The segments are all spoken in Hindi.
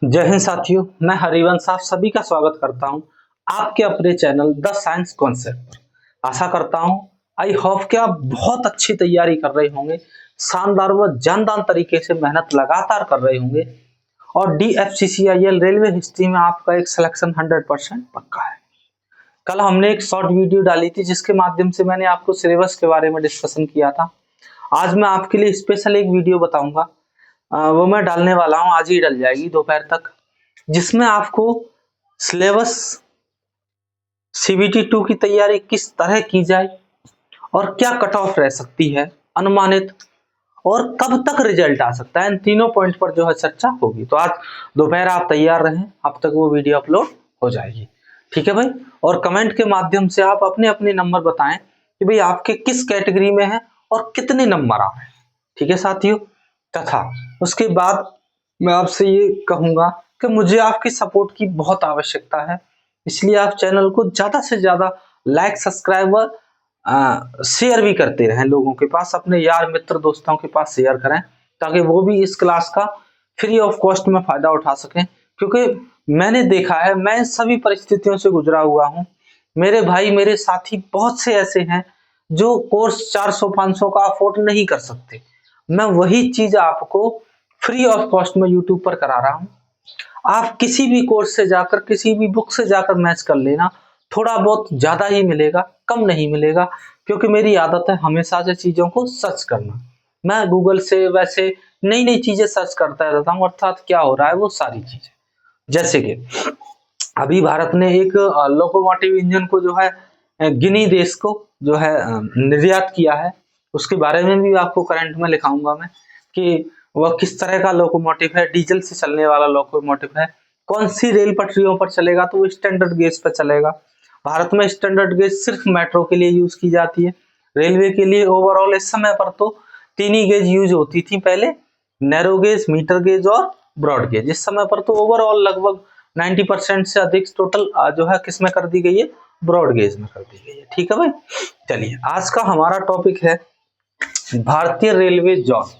जय हिंद साथियों, मैं हरिवंश आप सभी का स्वागत करता हूं आपके अपने चैनल द साइंस कॉन्सेप्ट पर। आशा करता हूं आई होप कि आप बहुत अच्छी तैयारी कर रहे होंगे, शानदार व जानदार तरीके से मेहनत लगातार कर रहे होंगे और DFCCIL रेलवे हिस्ट्री में आपका एक सिलेक्शन 100% पक्का है। कल हमने एक शॉर्ट वीडियो डाली थी जिसके माध्यम से मैंने आपको सिलेबस के बारे में डिस्कशन किया था। आज मैं आपके लिए स्पेशल एक वीडियो बताऊंगा, वो मैं डालने वाला हूँ, आज ही डल जाएगी दोपहर तक, जिसमें आपको सिलेबस CBT 2 की तैयारी किस तरह की जाए और क्या कट ऑफ रह सकती है अनुमानित और कब तक रिजल्ट आ सकता है, इन तीनों पॉइंट पर जो है चर्चा होगी। तो आज दोपहर आप तैयार रहें, अब तक वो वीडियो अपलोड हो जाएगी। ठीक है भाई। और कमेंट के माध्यम से आप अपने अपने नंबर बताएं कि भाई आपके किस कैटेगरी में है और कितने नंबर आ रहे हैं। ठीक है साथियों। तथा उसके बाद मैं आपसे ये कहूंगा कि मुझे आपकी सपोर्ट की बहुत आवश्यकता है, इसलिए आप चैनल को ज्यादा से ज्यादा लाइक, सब्सक्राइब व शेयर भी करते रहें, लोगों के पास, अपने यार मित्र दोस्तों के पास शेयर करें ताकि वो भी इस क्लास का फ्री ऑफ कॉस्ट में फायदा उठा सकें। क्योंकि मैंने देखा है, मैं सभी परिस्थितियों से गुजरा हुआ हूँ। मेरे भाई, मेरे साथी बहुत से ऐसे हैं जो कोर्स 400-500 का अफोर्ड नहीं कर सकते। मैं वही चीज आपको फ्री ऑफ कॉस्ट में यूट्यूब पर करा रहा हूँ। आप किसी भी कोर्स से जाकर, किसी भी बुक से जाकर मैच कर लेना, थोड़ा बहुत ज्यादा ही मिलेगा, कम नहीं मिलेगा। क्योंकि मेरी आदत है हमेशा से चीजों को सर्च करना। मैं गूगल से वैसे नई नई चीजें सर्च करता रहता हूँ, अर्थात क्या हो रहा है वो सारी चीजें। जैसे कि अभी भारत ने एक लोकोमोटिव इंजन को जो है गिनी देश को जो है निर्यात किया है, उसके बारे में भी आपको करंट में लिखाऊंगा मैं कि वह किस तरह का लोकोमोटिव है, डीजल से चलने वाला लोकोमोटिव है, कौन सी रेल पटरियों पर चलेगा, तो वो स्टैंडर्ड गेज पर चलेगा। भारत में स्टैंडर्ड गेज सिर्फ मेट्रो के लिए यूज की जाती है। रेलवे के लिए ओवरऑल इस समय पर तो 3 ही गेज यूज होती थी पहले, नैरो गेज, मीटर गेज और ब्रॉड गेज। इस समय पर तो ओवरऑल लगभग 90% से अधिक टोटल जो है किस में कर दी गई है, ब्रॉड गेज में कर दी गई है। ठीक है भाई। चलिए, आज का हमारा टॉपिक है भारतीय रेलवे जोन।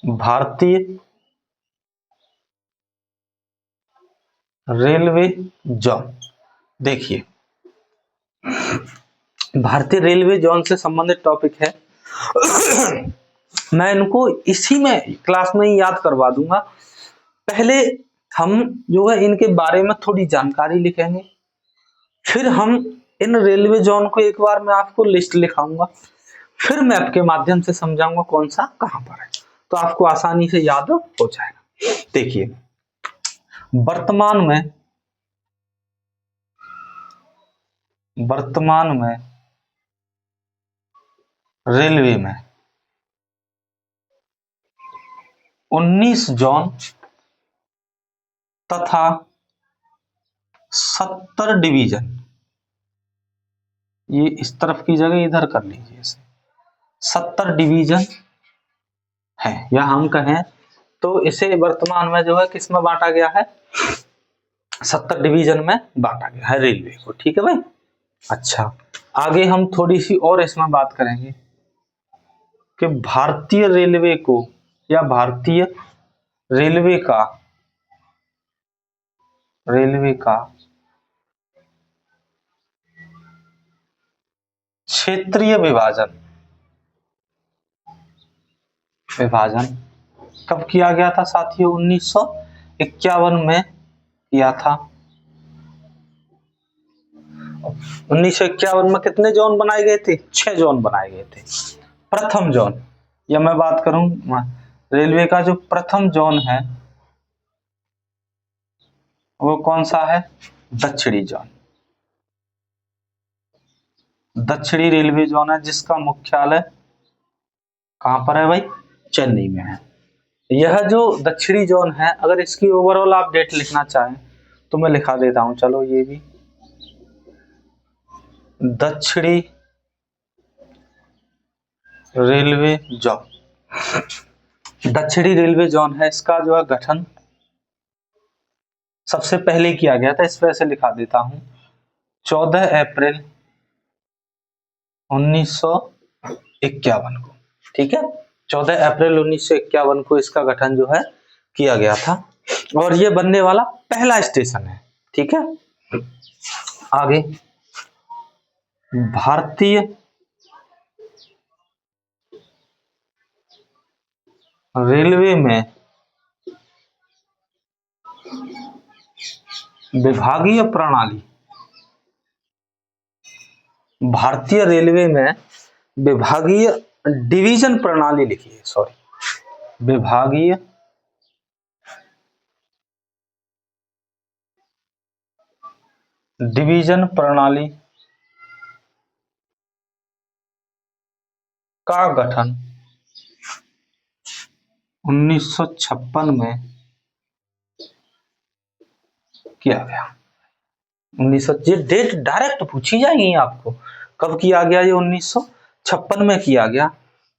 भारतीय रेलवे जोन, देखिए भारतीय रेलवे जोन से संबंधित टॉपिक है। मैं इनको इसी में क्लास में ही याद करवा दूंगा। पहले हम जो है इनके बारे में थोड़ी जानकारी लिखेंगे, फिर हम इन रेलवे जोन को एक बार मैं आपको लिस्ट लिखाऊंगा, फिर मैप के माध्यम से समझाऊंगा कौन सा कहां पर है, तो आपको आसानी से याद हो जाएगा। देखिए, वर्तमान में रेलवे में 19 जोन तथा 70 डिवीजन, ये इस तरफ की जगह इधर कर लीजिए, 70 डिवीजन है, या हम कहें तो इसे वर्तमान में जो है किस में बांटा गया है, 70 डिवीजन में बांटा गया है रेलवे को। ठीक है भाई। अच्छा, आगे हम थोड़ी सी और इसमें बात करेंगे कि भारतीय रेलवे को या भारतीय रेलवे का क्षेत्रीय विभाजन कब किया गया था साथियों? 1951 में किया था। 1951 में कितने जोन बनाए गए थे? 6 जोन बनाए गए थे। प्रथम जोन, या मैं बात करूं रेलवे का जो प्रथम जोन है वो कौन सा है? दक्षिणी जोन। दक्षिणी रेलवे जोन है, जिसका मुख्यालय कहां पर है भाई? चेन्नई में है। यह जो दक्षिणी जोन है, अगर इसकी ओवरऑल आप डेट लिखना चाहें तो मैं लिखा देता हूं, चलो ये भी दक्षिणी रेलवे जोन। दक्षिणी रेलवे जोन है, इसका जो है गठन सबसे पहले किया गया था, इस वजह से लिखा देता हूं 14 अप्रैल 1951 को। ठीक है। 14 अप्रैल 1951 को इसका गठन जो है किया गया था और ये बनने वाला पहला स्टेशन है। ठीक है, आगे भारतीय रेलवे में विभागीय प्रणाली, भारतीय रेलवे में विभागीय डिवीजन प्रणाली लिखी है, सॉरी, विभागीय डिवीजन प्रणाली का गठन 1956 में किया गया। 1900, ये डेट डायरेक्ट पूछी जाएगी आपको, कब किया गया? ये 1956 में किया गया,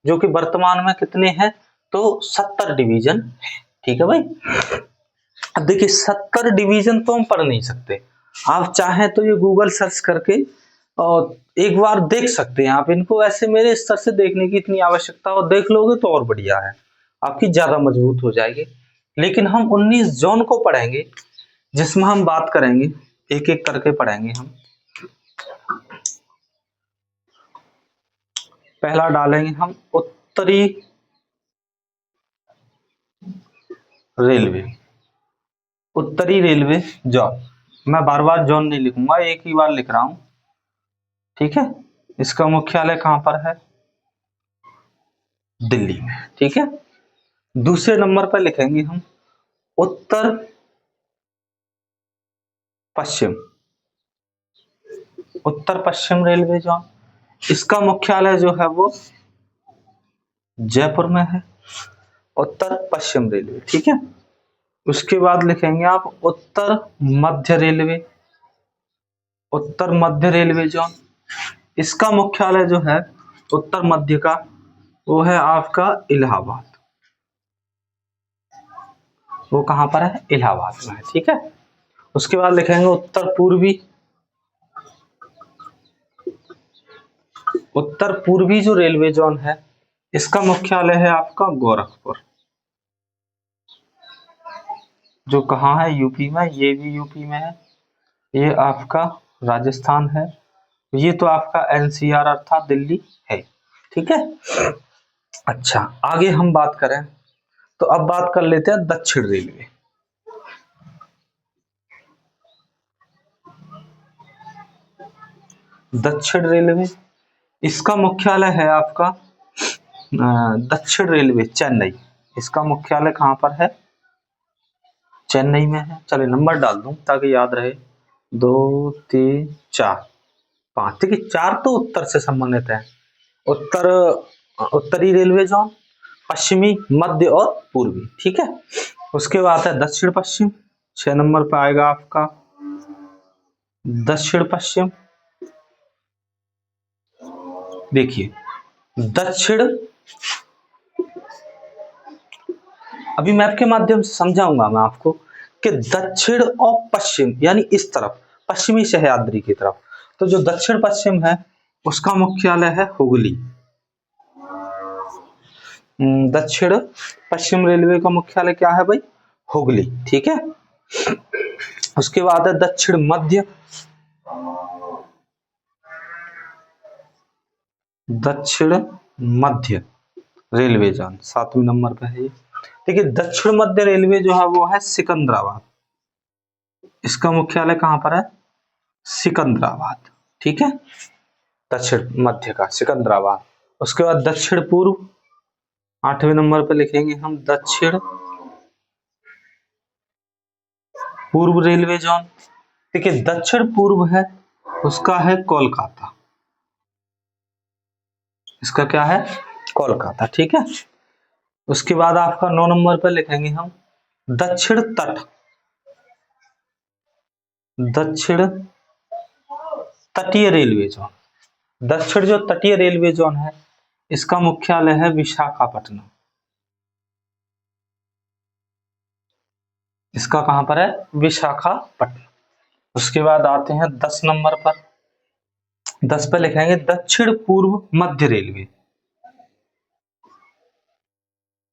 जो कि वर्तमान में कितने हैं? तो 70 डिवीजन है। ठीक है भाई, अब देखिए 70 डिवीजन तो हम पढ़ नहीं सकते, आप चाहें तो ये गूगल सर्च करके और एक बार देख सकते हैं आप इनको, ऐसे मेरे स्तर से देखने की इतनी आवश्यकता, और देख लोगे तो और बढ़िया है, आपकी ज्यादा मजबूत हो जाएगी। लेकिन हम 19 जोन को पढ़ेंगे, जिसमें हम बात करेंगे, एक एक करके पढ़ेंगे हम। पहला डालेंगे हम उत्तरी रेलवे, उत्तरी रेलवे जोन। मैं बार बार जोन नहीं लिखूंगा, एक ही बार लिख रहा हूं। ठीक है, इसका मुख्यालय कहां पर है? दिल्ली में। ठीक है, दूसरे नंबर पर लिखेंगे हम उत्तर पश्चिम, उत्तर पश्चिम रेलवे जोन। इसका मुख्यालय जो है वो जयपुर में है, उत्तर पश्चिम रेलवे। ठीक है, उसके बाद लिखेंगे आप उत्तर मध्य रेलवे, उत्तर मध्य रेलवे जोन। इसका मुख्यालय जो है उत्तर मध्य का, वो है आपका इलाहाबाद। वो कहां पर है? इलाहाबाद में है। ठीक है, उसके बाद लिखेंगे उत्तर पूर्वी, उत्तर पूर्वी जो रेलवे जोन है, इसका मुख्यालय है आपका गोरखपुर, जो कहाँ है? यूपी में। ये भी यूपी में है, ये आपका राजस्थान है, ये तो आपका एनसीआर अर्थात दिल्ली है। ठीक है, अच्छा आगे हम बात करें तो अब बात कर लेते हैं दक्षिण रेलवे। दक्षिण रेलवे, इसका मुख्यालय है आपका दक्षिण रेलवे चेन्नई। इसका मुख्यालय कहां पर है? चेन्नई में है। चलिए नंबर डाल दूं ताकि याद रहे, 2 3 4 5। देखिए 4 तो उत्तर से संबंधित है, उत्तर उत्तरी रेलवे जोन, पश्चिमी, मध्य और पूर्वी। ठीक है, उसके बाद है दक्षिण पश्चिम, 6 नंबर पर आएगा आपका दक्षिण पश्चिम। देखिए दक्षिण, अभी मैप के माध्यम से समझाऊंगा मैं आपको कि दक्षिण और पश्चिम यानी इस तरफ, पश्चिमी सह्याद्री की तरफ, तो जो दक्षिण पश्चिम है उसका मुख्यालय है हुगली। दक्षिण पश्चिम रेलवे का मुख्यालय क्या है भाई? हुगली। ठीक है, उसके बाद है दक्षिण मध्य, दक्षिण मध्य रेलवे जोन 7वें नंबर पे है ये। देखिए दक्षिण मध्य रेलवे जो है वो है सिकंदराबाद, इसका मुख्यालय कहां पर है? सिकंदराबाद। ठीक है, दक्षिण मध्य का सिकंदराबाद। उसके बाद दक्षिण पूर्व, 8वें नंबर पे लिखेंगे हम दक्षिण पूर्व रेलवे जोन। देखिए दक्षिण पूर्व है, उसका है कोलकाता, इसका क्या है? कोलकाता। ठीक है, उसके बाद आपका 9 नंबर पे लिखेंगे हम दक्षिण तट, दक्षिण तटीय रेलवे जोन। दक्षिण जो तटीय रेलवे जोन है इसका मुख्यालय है विशाखापट्टनम, इसका कहां पर है? विशाखापट्टनम। उसके बाद आते हैं 10 नंबर पर, 10 पे लिखेंगे दक्षिण पूर्व मध्य रेलवे,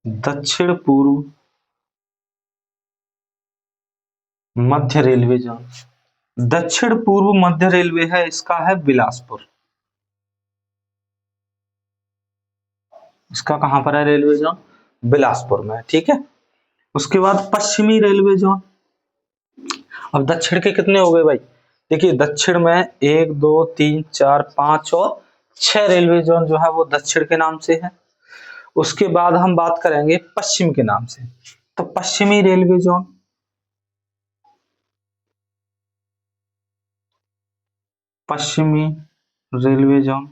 दक्षिण पूर्व मध्य रेलवे जोन। दक्षिण पूर्व मध्य रेलवे है, इसका है बिलासपुर। इसका कहां पर है रेलवे जोन? बिलासपुर में, ठीक है। उसके बाद पश्चिमी रेलवे जोन। अब दक्षिण के कितने हो गए भाई? देखिए दक्षिण में 1 2 3 4 5 और 6 रेलवे जोन जो है वो दक्षिण के नाम से है। उसके बाद हम बात करेंगे पश्चिम के नाम से। तो पश्चिमी रेलवे जोन, पश्चिमी रेलवे जोन,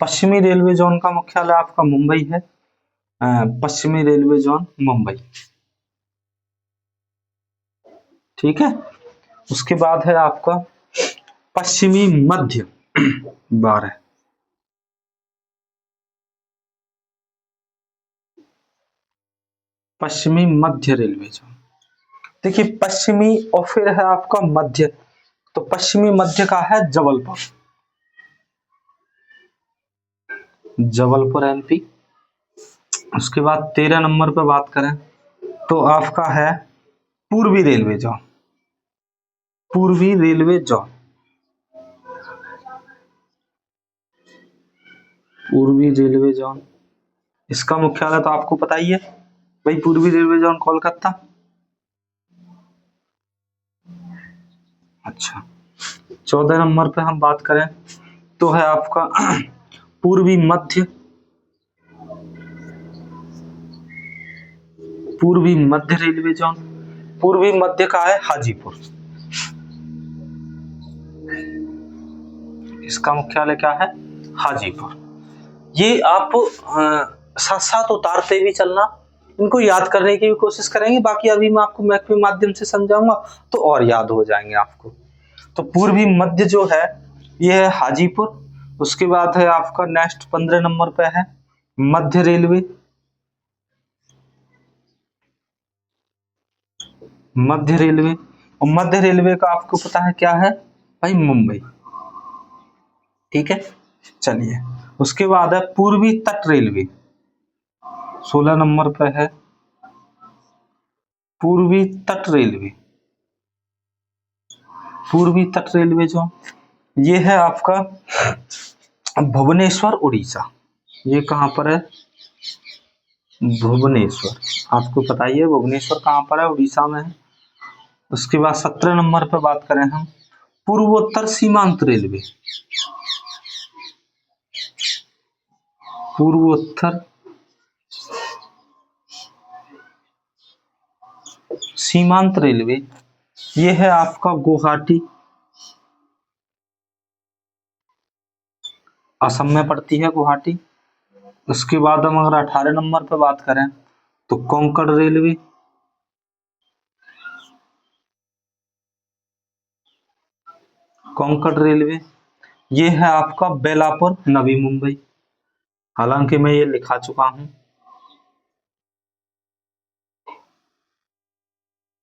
पश्चिमी रेलवे जोन का मुख्यालय आपका मुंबई है। पश्चिमी रेलवे जोन मुंबई, ठीक है। उसके बाद है आपका पश्चिमी मध्य 12, पश्चिमी मध्य रेलवे जोन। देखिए पश्चिमी और फिर है आपका मध्य, तो पश्चिमी मध्य का है जबलपुर, जबलपुर एमपी। उसके बाद 13 नंबर पर बात करें तो आपका है पूर्वी रेलवे जोन, पूर्वी रेलवे जोन, पूर्वी रेलवे जोन। इसका मुख्यालय तो आपको पता ही है भाई, पूर्वी रेलवे जोन कोलकाता। अच्छा 14 नंबर पे हम बात करें तो है आपका पूर्वी मध्य, पूर्वी मध्य रेलवे जोन। पूर्वी मध्य का है हाजीपुर, इसका मुख्यालय क्या है? हाजीपुर। ये आप साथ साथ उतारते भी चलना, इनको याद करने की भी कोशिश करेंगे, बाकी अभी मैं आपको मैप के माध्यम से समझाऊंगा तो और याद हो जाएंगे आपको। तो पूर्वी मध्य जो है ये है हाजीपुर। उसके बाद है आपका नेक्स्ट 15 नंबर पे है मध्य रेलवे, मध्य रेलवे। और मध्य रेलवे का आपको पता है क्या है भाई? मुंबई, ठीक है। चलिए उसके बाद है पूर्वी तट रेलवे, 16 नंबर पे है पूर्वी तट रेलवे, पूर्वी तट रेलवे जो ये है आपका भुवनेश्वर उड़ीसा। ये कहां पर है? भुवनेश्वर, आपको पता ही है भुवनेश्वर कहां पर है? उड़ीसा में है। उसके बाद 17 नंबर पर बात करें हम पूर्वोत्तर सीमांत रेलवे, पूर्वोत्तर सीमांत रेलवे, ये है आपका गुवाहाटी, असम में पड़ती है गुवाहाटी। उसके बाद हम अगर 18 नंबर पर बात करें तो कोंकण रेलवे, कोंकण रेलवे ये है आपका बेलापुर नवी मुंबई, हालांकि मैं ये लिखा चुका हूं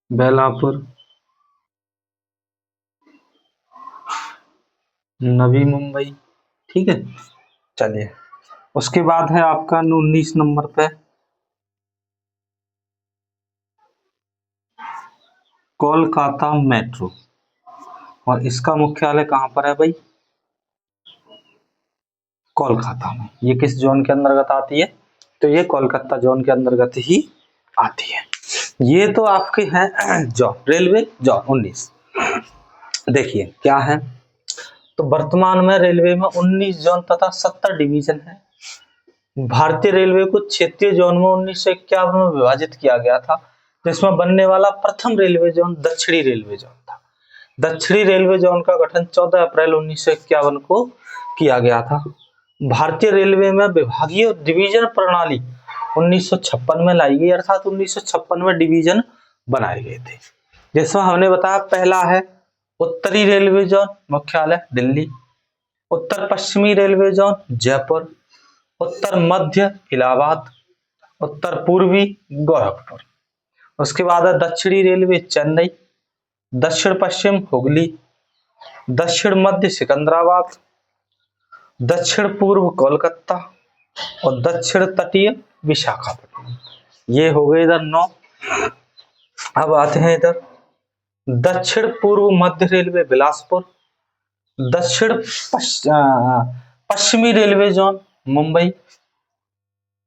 बेलापुर नवी मुंबई, ठीक है। चलिए उसके बाद है आपका 19 नंबर पे कोलकाता मेट्रो, और इसका मुख्यालय कहां पर है भाई? कोलकाता में। ये किस जोन के अंतर्गत आती है? तो ये कोलकाता जोन के अंतर्गत ही आती है। ये तो आपके हैं जोन, रेलवे जोन 19। देखिए क्या है, तो वर्तमान में रेलवे में 19 जोन तथा 70 डिवीजन है। भारतीय रेलवे को क्षेत्रीय जोन में 1951 में विभाजित किया गया था, जिसमें बनने वाला प्रथम रेलवे जोन दक्षिणी रेलवे जोन था। दक्षिणी रेलवे जोन का गठन 14 अप्रैल 1951 को किया गया था। भारतीय रेलवे में विभागीय डिवीजन प्रणाली 1956 में लाई गई, अर्थात 1956 में डिवीजन बनाए गए थे। जिसमें हमने बताया पहला है उत्तरी रेलवे जोन, मुख्यालय दिल्ली। उत्तर पश्चिमी रेलवे जोन जयपुर। उत्तर मध्य इलाहाबाद। उत्तर पूर्वी गोरखपुर। उसके बाद है दक्षिणी रेलवे चेन्नई। दक्षिण पश्चिम हुगली। दक्षिण मध्य सिकंदराबाद। दक्षिण पूर्व कोलकाता। और दक्षिण तटीय विशाखापट्टनम। ये हो गए इधर 9। अब आते हैं इधर दक्षिण पूर्व मध्य रेलवे बिलासपुर, दक्षिण पश्चिमी रेलवे जोन मुंबई,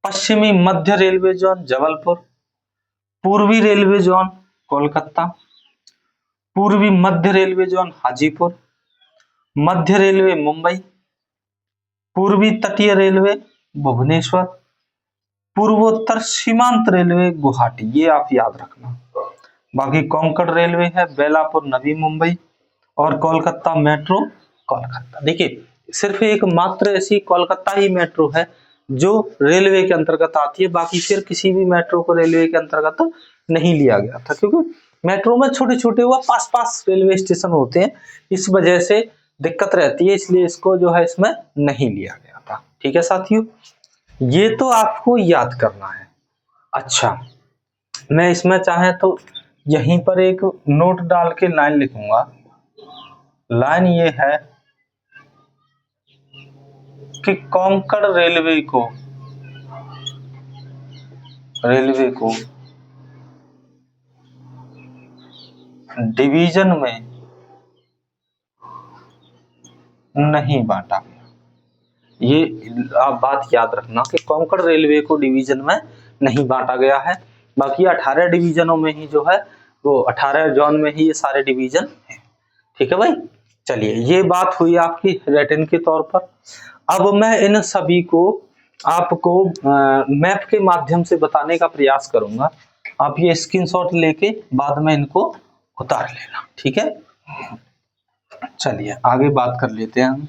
पश्चिमी मध्य रेलवे जोन जबलपुर, पूर्वी रेलवे जोन कोलकाता, पूर्वी मध्य रेलवे जोन हाजीपुर, मध्य रेलवे मुंबई, पूर्वी तटीय रेलवे भुवनेश्वर, पूर्वोत्तर सीमांत रेलवे गुवाहाटी। ये आप याद रखना। बाकी कोंकण रेलवे है बेलापुर नवी मुंबई और कोलकाता मेट्रो कोलकाता। देखिए सिर्फ एक मात्र ऐसी कोलकाता ही मेट्रो है जो रेलवे के अंतर्गत आती है, बाकी फिर किसी भी मेट्रो को रेलवे के अंतर्गत नहीं लिया गया था, क्योंकि मेट्रो में छोटे छोटे हुआ पास पास रेलवे स्टेशन होते हैं, इस वजह से दिक्कत रहती है, इसलिए इसको जो है इसमें नहीं लिया गया था। ठीक है साथियों, ये तो आपको याद करना है। अच्छा, मैं इसमें चाहे तो यहीं पर एक नोट डाल के लाइन लिखूंगा। लाइन ये है कि कोंकण रेलवे को डिवीजन में नहीं बांटा गया। ये आप बात याद रखना कि कोंकण रेलवे को डिवीजन में नहीं बांटा गया है, बाकी 18 डिवीजनों में ही जो है वो 18 जोन में ही ये सारे डिवीजन है। ठीक है भाई, चलिए ये बात हुई आपकी रिटन के तौर पर। अब मैं इन सभी को आपको मैप के माध्यम से बताने का प्रयास करूंगा। आप ये स्क्रीनशॉट लेके बाद में इनको उतार लेना। ठीक है, चलिए आगे बात कर लेते हैं हम।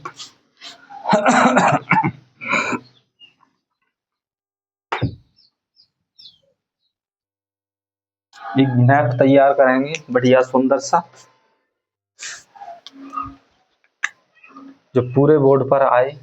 एक मैप तैयार करेंगे बढ़िया सुंदर सा, जो पूरे बोर्ड पर आए।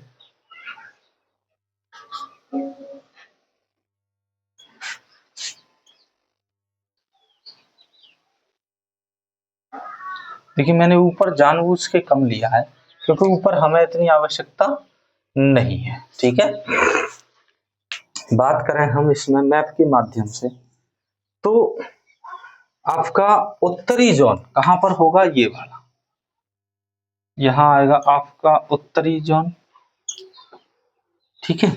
देखिए मैंने ऊपर जानबूझ के कम लिया है क्योंकि ऊपर हमें इतनी आवश्यकता नहीं है। ठीक है, बात करें हम इसमें मैप के माध्यम से, तो आपका उत्तरी जोन कहां पर होगा? ये वाला यहां आएगा आपका उत्तरी जोन। ठीक है,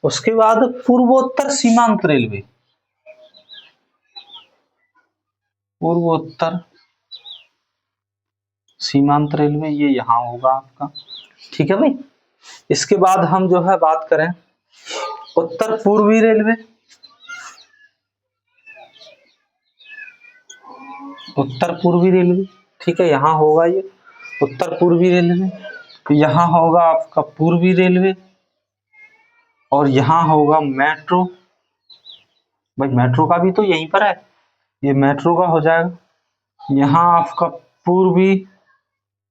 उसके बाद पूर्वोत्तर सीमांत रेलवे, पूर्वोत्तर सीमांत रेलवे ये यहां होगा आपका। ठीक है भाई, इसके बाद हम जो है बात करें उत्तर पूर्वी रेलवे, उत्तर पूर्वी रेलवे। ठीक है, यहाँ होगा ये उत्तर पूर्वी रेलवे, तो यहाँ होगा आपका पूर्वी रेलवे और यहाँ होगा मेट्रो। भाई मेट्रो का भी तो यहीं पर है, ये मेट्रो का हो जाएगा। यहाँ आपका पूर्वी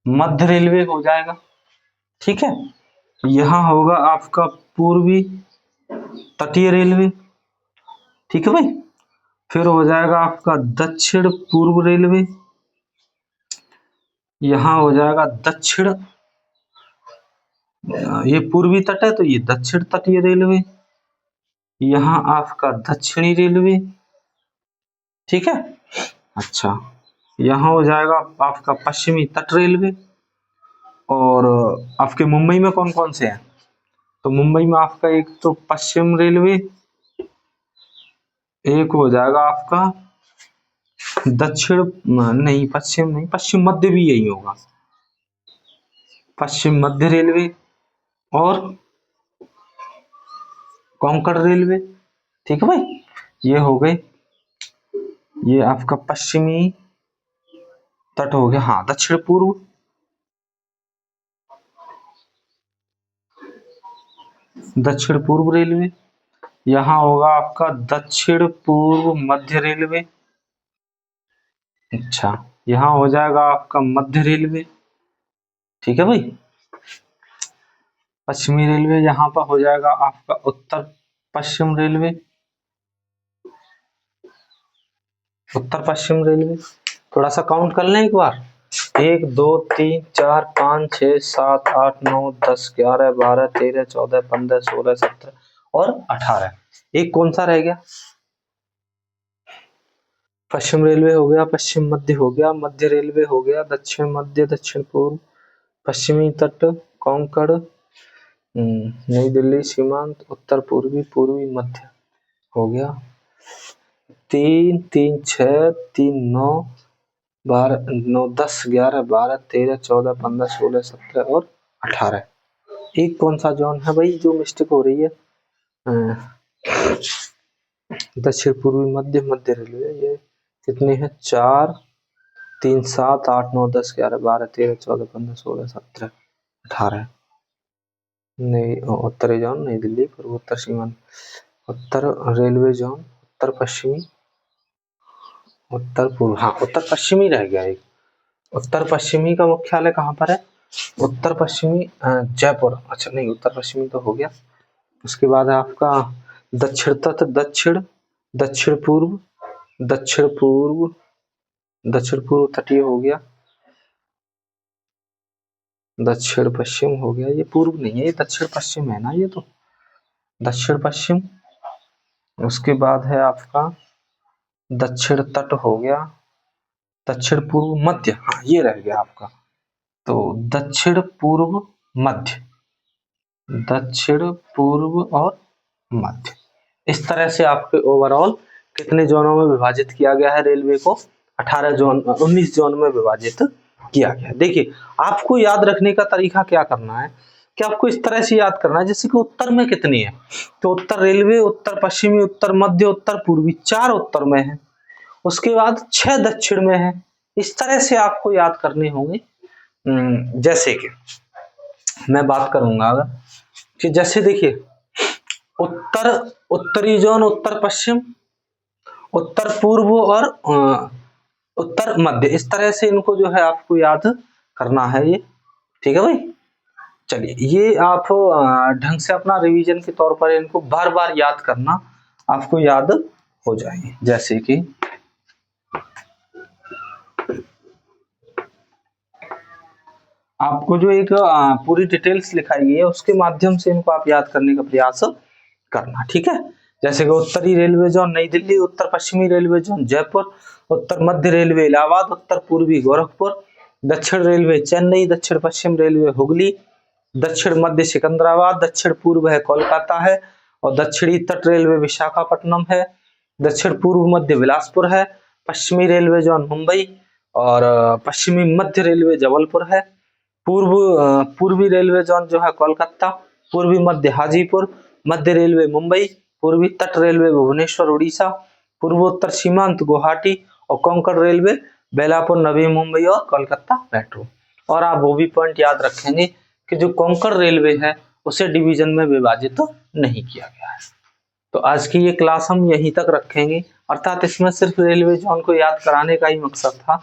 मध्य रेलवे हो जाएगा। ठीक है, यहाँ होगा आपका पूर्वी तटीय रेलवे। ठीक है भाई, फिर हो जाएगा आपका दक्षिण पूर्व रेलवे, यहाँ हो जाएगा दक्षिण, ये पूर्वी तट है तो ये दक्षिण तटीय रेलवे, यहाँ आपका दक्षिणी रेलवे। ठीक है, अच्छा यहाँ हो जाएगा आपका पश्चिमी तट रेलवे। और आपके मुंबई में कौन कौन से हैं? तो मुंबई में आपका एक तो पश्चिम रेलवे, एक हो जाएगा आपका दक्षिण, नहीं पश्चिम नहीं, पश्चिम मध्य भी यही होगा, पश्चिम मध्य रेलवे और कोंकण रेलवे। ठीक है भाई, ये हो गए, ये आपका पश्चिमी तट हो गया। हाँ, दक्षिण पूर्व, दक्षिण पूर्व रेलवे, यहाँ होगा आपका दक्षिण पूर्व मध्य रेलवे। अच्छा, यहाँ हो जाएगा आपका मध्य रेलवे। ठीक है भाई, पश्चिमी रेलवे यहाँ पर हो जाएगा आपका उत्तर पश्चिम रेलवे, उत्तर पश्चिम रेलवे। थोड़ा सा काउंट कर लें एक बार, 1 2 3 4 5 6 7 8 9 10 11 12 13 14 15 16 17 और 18। एक कौन सा रह गया? पश्चिम रेलवे हो गया, पश्चिम मध्य हो गया, मध्य रेलवे हो गया, दक्षिण मध्य, दक्षिण पूर्व, पश्चिमी तट, कोंकण, नई दिल्ली सीमांत, उत्तर पूर्वी, पूर्वी मध्य हो गया। 3 3 6 3 9 12 9 10 11 12 13 14 15 16 17 और 18। एक कौन सा जोन है भाई जो मिस्टेक हो रही है? दक्षिण पूर्वी मध्य, मध्य रेलवे। ये कितने हैं? 4 3 7 8 9 10 11 12 13 14 15 16 17 18। नई उत्तरी जोन, नई दिल्ली, पूर्वोत्तर सीमांत, उत्तर रेलवे जोन, उत्तर पश्चिमी, उत्तर पूर्व, हाँ उत्तर पश्चिमी रह गया एक। उत्तर पश्चिमी का मुख्यालय कहाँ पर है? उत्तर पश्चिमी जयपुर। अच्छा नहीं, उत्तर पश्चिमी तो हो गया। उसके बाद है आपका दक्षिण तट, दक्षिण, दक्षिण पूर्व, दक्षिण पूर्व, दक्षिण पूर्व तटीय हो गया, दक्षिण पश्चिम हो गया। ये पूर्व नहीं है, ये दक्षिण पश्चिम है ना, ये तो दक्षिण पश्चिम। उसके बाद है आपका दक्षिण तट हो गया, दक्षिण पूर्व मध्य, हाँ ये रह गया आपका। तो दक्षिण पूर्व मध्य, दक्षिण पूर्व और मध्य, इस तरह से आपके ओवरऑल कितने जोनों में विभाजित किया गया है रेलवे को? 18 जोन, 19 जोन में विभाजित किया गया। देखिए आपको याद रखने का तरीका क्या करना है कि आपको इस तरह से याद करना है जैसे कि उत्तर में कितनी है, तो उत्तर रेलवे, उत्तर पश्चिमी, उत्तर मध्य, उत्तर पूर्वी, 4 उत्तर में है। उसके बाद 6 दक्षिण में है। इस तरह से आपको याद करने होंगे। जैसे कि मैं बात करूंगा अगर कि जैसे देखिए उत्तर, उत्तरी जोन, उत्तर पश्चिम, उत्तर पूर्व और उत्तर मध्य, इस तरह से इनको जो है आपको याद करना है ये। ठीक है भाई, चलिए ये आप ढंग से अपना रिवीजन के तौर पर इनको बार बार याद करना, आपको याद हो जाएंगे। जैसे कि आपको जो एक पूरी डिटेल्स लिखाई गई है उसके माध्यम से इनको आप याद करने का प्रयास करना। ठीक है, जैसे कि उत्तरी रेलवे जोन नई दिल्ली, उत्तर पश्चिमी रेलवे जोन जयपुर, उत्तर मध्य रेलवे इलाहाबाद, उत्तर पूर्वी गोरखपुर, दक्षिण रेलवे चेन्नई, दक्षिण पश्चिम रेलवे हुगली, दक्षिण मध्य सिकंदराबाद, दक्षिण पूर्व है कोलकाता है, और दक्षिणी तट रेलवे विशाखापट्टनम है, दक्षिण पूर्व मध्य बिलासपुर है, पश्चिमी रेलवे जोन मुंबई, और पश्चिमी मध्य रेलवे जबलपुर है, पूर्वी रेलवे जोन जो है कोलकाता, पूर्वी मध्य हाजीपुर, मध्य रेलवे मुंबई, पूर्वी तट रेलवे भुवनेश्वर उड़ीसा, पूर्वोत्तर सीमांत गुवाहाटी, और कोंकण रेलवे बेलापुर, नवी मुंबई और कोलकाता मेट्रो। और आप वो भी पॉइंट याद रखेंगे कि जो कोंकण रेलवे है उसे डिवीजन में विभाजित तो नहीं किया गया है। तो आज की ये क्लास हम यहीं तक रखेंगे, अर्थात इसमें सिर्फ रेलवे जोन को याद कराने का ही मकसद था।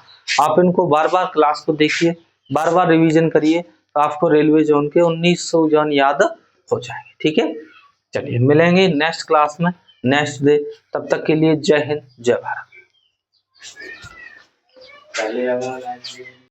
आप इनको बार बार क्लास को देखिए, बार बार रिवीजन करिए, तो आपको रेलवे जोन के 1900 जोन याद हो जाएंगे। ठीक है, चलिए मिलेंगे नेक्स्ट क्लास में, नेक्स्ट डे। तब तक के लिए जय हिंद, जय भारत।